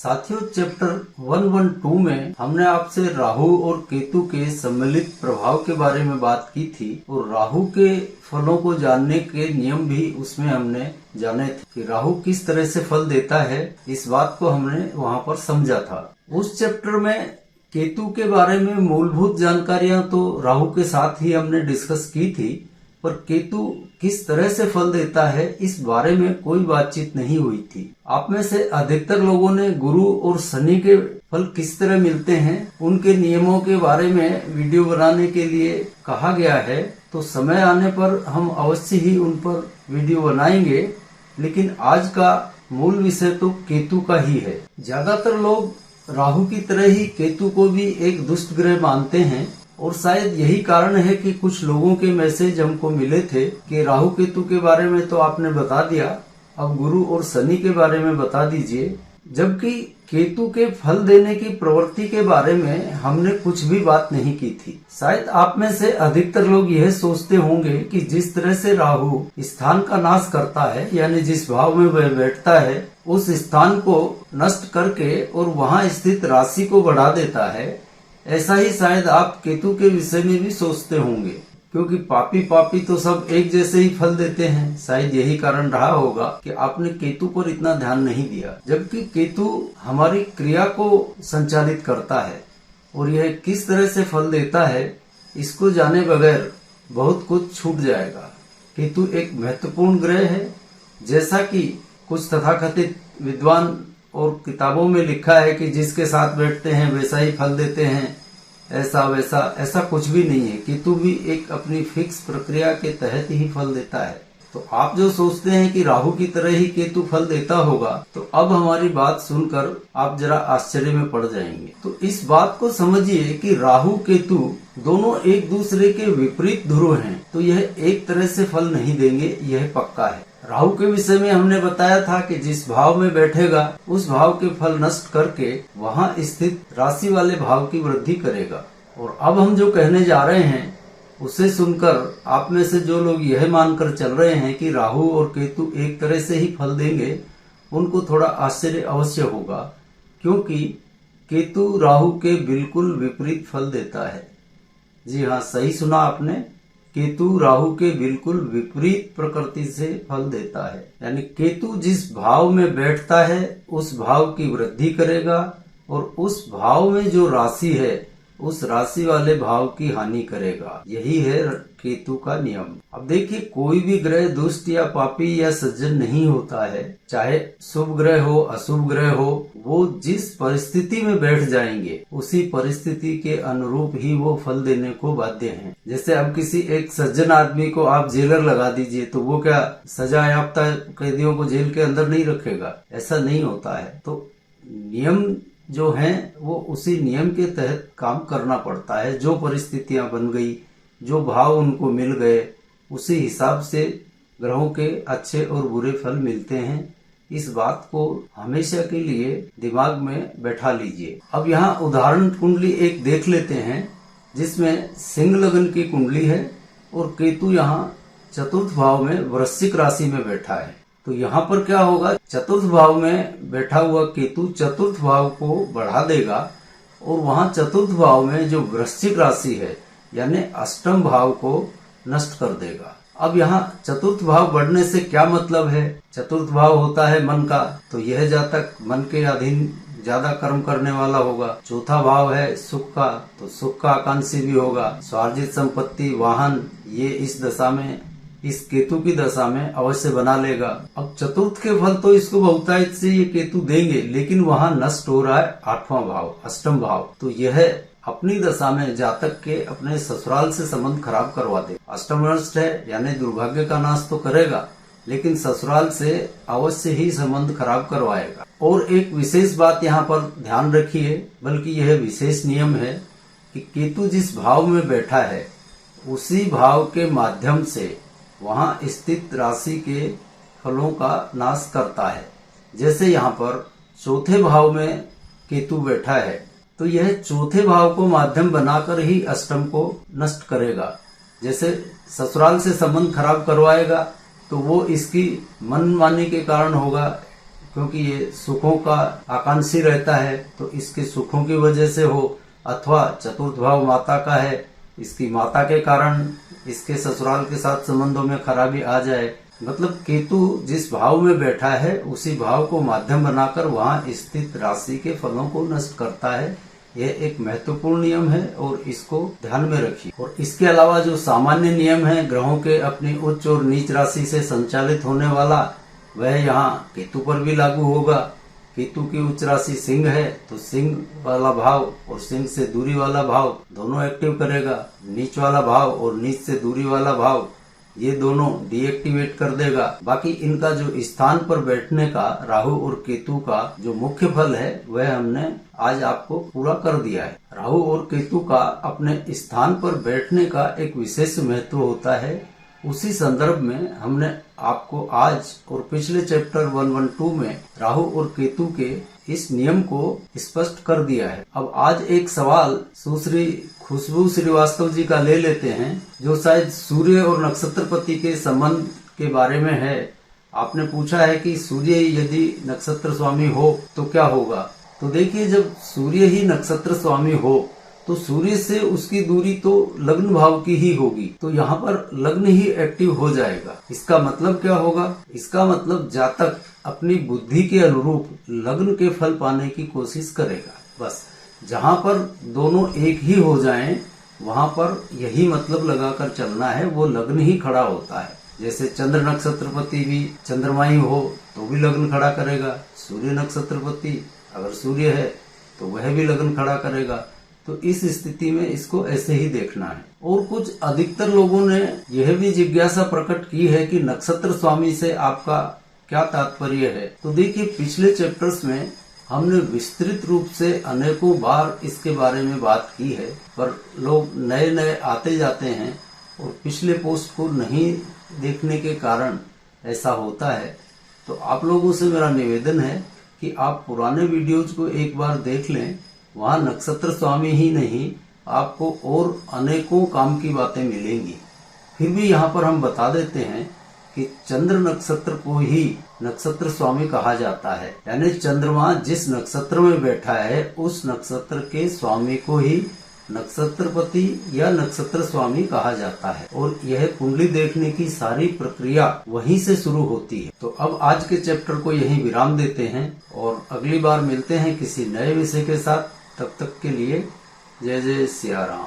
साथियों, चैप्टर 112 में हमने आपसे राहु और केतु के सम्मिलित प्रभाव के बारे में बात की थी और राहु के फलों को जानने के नियम भी उसमें हमने जाने थे कि राहु किस तरह से फल देता है। इस बात को हमने वहाँ पर समझा था। उस चैप्टर में केतु के बारे में मूलभूत जानकारियां तो राहु के साथ ही हमने डिस्कस की थी, पर केतु किस तरह से फल देता है इस बारे में कोई बातचीत नहीं हुई थी। आप में से अधिकतर लोगों ने गुरु और शनि के फल किस तरह मिलते हैं उनके नियमों के बारे में वीडियो बनाने के लिए कहा गया है, तो समय आने पर हम अवश्य ही उन पर वीडियो बनाएंगे। लेकिन आज का मूल विषय तो केतु का ही है। ज्यादातर लोग राहु की तरह ही केतु को भी एक दुष्ट ग्रह मानते हैं और शायद यही कारण है कि कुछ लोगों के मैसेज हमको मिले थे कि राहु केतु के बारे में तो आपने बता दिया, अब गुरु और शनि के बारे में बता दीजिए। जबकि केतु के फल देने की प्रवृत्ति के बारे में हमने कुछ भी बात नहीं की थी। शायद आप में से अधिकतर लोग यह सोचते होंगे कि जिस तरह से राहु स्थान का नाश करता है, यानी जिस भाव में वह बैठता है उस स्थान को नष्ट करके और वहां स्थित राशि को बढ़ा देता है, ऐसा ही शायद आप केतु के विषय में भी सोचते होंगे, क्योंकि पापी पापी तो सब एक जैसे ही फल देते हैं। शायद यही कारण रहा होगा कि आपने केतु पर इतना ध्यान नहीं दिया। जबकि केतु हमारी क्रिया को संचालित करता है और यह किस तरह से फल देता है इसको जाने बगैर बहुत कुछ छूट जाएगा। केतु एक महत्वपूर्ण ग्रह है, जैसा कि कुछ तथाकथित विद्वान और किताबों में लिखा है कि जिसके साथ बैठते हैं वैसा ही फल देते हैं, ऐसा वैसा, ऐसा कुछ भी नहीं है। केतु भी एक अपनी फिक्स प्रक्रिया के तहत ही फल देता है। तो आप जो सोचते हैं कि राहु की तरह ही केतु फल देता होगा, तो अब हमारी बात सुनकर आप जरा आश्चर्य में पड़ जाएंगे। तो इस बात को समझिए कि राहु केतु दोनों एक दूसरे के विपरीत ध्रुव हैं, तो यह एक तरह से फल नहीं देंगे, यह पक्का है। राहु के विषय में हमने बताया था कि जिस भाव में बैठेगा उस भाव के फल नष्ट करके वहां स्थित राशि वाले भाव की वृद्धि करेगा। और अब हम जो कहने जा रहे हैं उसे सुनकर आप में से जो लोग यह मानकर चल रहे हैं कि राहु और केतु एक तरह से ही फल देंगे, उनको थोड़ा आश्चर्य अवश्य होगा, क्योंकि केतु राहु के बिल्कुल विपरीत फल देता है। जी हाँ, सही सुना आपने, केतु राहु के बिल्कुल विपरीत प्रकृति से फल देता है। यानी केतु जिस भाव में बैठता है उस भाव की वृद्धि करेगा और उस भाव में जो राशि है उस राशि वाले भाव की हानि करेगा। यही है केतु का नियम। अब देखिए, कोई भी ग्रह दुष्ट या पापी या सज्जन नहीं होता है। चाहे शुभ ग्रह हो अशुभ ग्रह हो, वो जिस परिस्थिति में बैठ जाएंगे उसी परिस्थिति के अनुरूप ही वो फल देने को बाध्य हैं। जैसे अब किसी एक सज्जन आदमी को आप जेलर लगा दीजिए तो वो क्या सजा याफ्ता कैदियों को जेल के अंदर नहीं रखेगा? ऐसा नहीं होता है। तो नियम जो हैं वो उसी नियम के तहत काम करना पड़ता है। जो परिस्थितियां बन गई, जो भाव उनको मिल गए, उसी हिसाब से ग्रहों के अच्छे और बुरे फल मिलते हैं। इस बात को हमेशा के लिए दिमाग में बैठा लीजिए। अब यहाँ उदाहरण कुंडली एक देख लेते हैं, जिसमें सिंह लग्न की कुंडली है और केतु यहाँ चतुर्थ भाव में वृश्चिक राशि में बैठा है। तो यहाँ पर क्या होगा, चतुर्थ भाव में बैठा हुआ केतु चतुर्थ भाव को बढ़ा देगा और वहाँ चतुर्थ भाव में जो वृश्चिक राशि है यानी अष्टम भाव को नष्ट कर देगा। अब यहाँ चतुर्थ भाव बढ़ने से क्या मतलब है? चतुर्थ भाव होता है मन का, तो यह जातक मन के अधीन ज्यादा कर्म करने वाला होगा। चौथा भाव है सुख का, तो सुख का आकांक्षी भी होगा। स्वार्जित संपत्ति, वाहन, ये इस दशा में, इस केतु की दशा में अवश्य बना लेगा। अब चतुर्थ के फल तो इसको बहुतायत से ये केतु देंगे, लेकिन वहाँ नष्ट हो रहा है आठवां भाव, अष्टम भाव। तो यह अपनी दशा में जातक के अपने ससुराल से संबंध खराब करवा दे। अष्टम नष्ट है यानी दुर्भाग्य का नाश तो करेगा, लेकिन ससुराल से अवश्य ही संबंध खराब करवाएगा। और एक विशेष बात यहाँ पर ध्यान रखिए, बल्कि यह विशेष नियम है कि केतु जिस भाव में बैठा है उसी भाव के माध्यम से वहाँ स्थित राशि के फलों का नाश करता है। जैसे यहाँ पर चौथे भाव में केतु बैठा है, तो यह चौथे भाव को माध्यम बनाकर ही अष्टम को नष्ट करेगा। जैसे ससुराल से संबंध खराब करवाएगा तो वो इसकी मनमानी के कारण होगा क्योंकि ये सुखों का आकांक्षी रहता है, तो इसके सुखों की वजह से हो अथवा चतुर्थ भाव माता का है, इसकी माता के कारण इसके ससुराल के साथ संबंधों में खराबी आ जाए, मतलब केतु जिस भाव में बैठा है उसी भाव को माध्यम बनाकर वहां स्थित राशि के फलों को नष्ट करता है। यह एक महत्वपूर्ण नियम है और इसको ध्यान में रखिए। और इसके अलावा जो सामान्य नियम है ग्रहों के अपनी उच्च और नीच राशि से संचालित होने वाला, वह यहाँ केतु पर भी लागू होगा। केतु की उच्च राशि सिंह है तो सिंह वाला भाव और सिंह से दूरी वाला भाव दोनों एक्टिव करेगा। नीच वाला भाव और नीच से दूरी वाला भाव ये दोनों डीएक्टिवेट कर देगा। बाकी इनका जो स्थान पर बैठने का राहु और केतु का जो मुख्य फल है वह हमने आज आपको पूरा कर दिया है। राहु और केतु का अपने स्थान पर बैठने का एक विशेष महत्व होता है। उसी संदर्भ में हमने आपको आज और पिछले चैप्टर 112 में राहु और केतु के इस नियम को स्पष्ट कर दिया है। अब आज एक सवाल सुश्री खुशबू श्रीवास्तव जी का ले लेते हैं, जो शायद सूर्य और नक्षत्रपति के संबंध के बारे में है। आपने पूछा है कि सूर्य यदि नक्षत्र स्वामी हो तो क्या होगा। तो देखिए, जब सूर्य ही नक्षत्र स्वामी हो तो सूर्य से उसकी दूरी तो लग्न भाव की ही होगी, तो यहाँ पर लग्न ही एक्टिव हो जाएगा। इसका मतलब क्या होगा? इसका मतलब जातक अपनी बुद्धि के अनुरूप लग्न के फल पाने की कोशिश करेगा। बस जहाँ पर दोनों एक ही हो जाएं, वहाँ पर यही मतलब लगाकर चलना है, वो लग्न ही खड़ा होता है। जैसे चंद्र नक्षत्रपति भी चंद्रमा ही हो तो भी लग्न खड़ा करेगा, सूर्य नक्षत्रपति अगर सूर्य है तो वह भी लग्न खड़ा करेगा। तो इस स्थिति में इसको ऐसे ही देखना है। और कुछ अधिकतर लोगों ने यह भी जिज्ञासा प्रकट की है कि नक्षत्र स्वामी से आपका क्या तात्पर्य है। तो देखिए, पिछले चैप्टर्स में हमने विस्तृत रूप से अनेकों बार इसके बारे में बात की है, पर लोग नए नए आते जाते हैं और पिछले पोस्ट को नहीं देखने के कारण ऐसा होता है। तो आप लोगों से मेरा निवेदन है कि आप पुराने वीडियोज को एक बार देख लें। वहाँ नक्षत्र स्वामी ही नहीं, आपको और अनेकों काम की बातें मिलेंगी। फिर भी यहाँ पर हम बता देते हैं कि चंद्र नक्षत्र को ही नक्षत्र स्वामी कहा जाता है, यानी चंद्रमा जिस नक्षत्र में बैठा है उस नक्षत्र के स्वामी को ही नक्षत्रपति या नक्षत्र स्वामी कहा जाता है। और यह कुंडली देखने की सारी प्रक्रिया वहीं से शुरू होती है। तो अब आज के चैप्टर को यहीं विराम देते हैं और अगली बार मिलते हैं किसी नए विषय के साथ। तब तक के लिए जय जय सिया राम।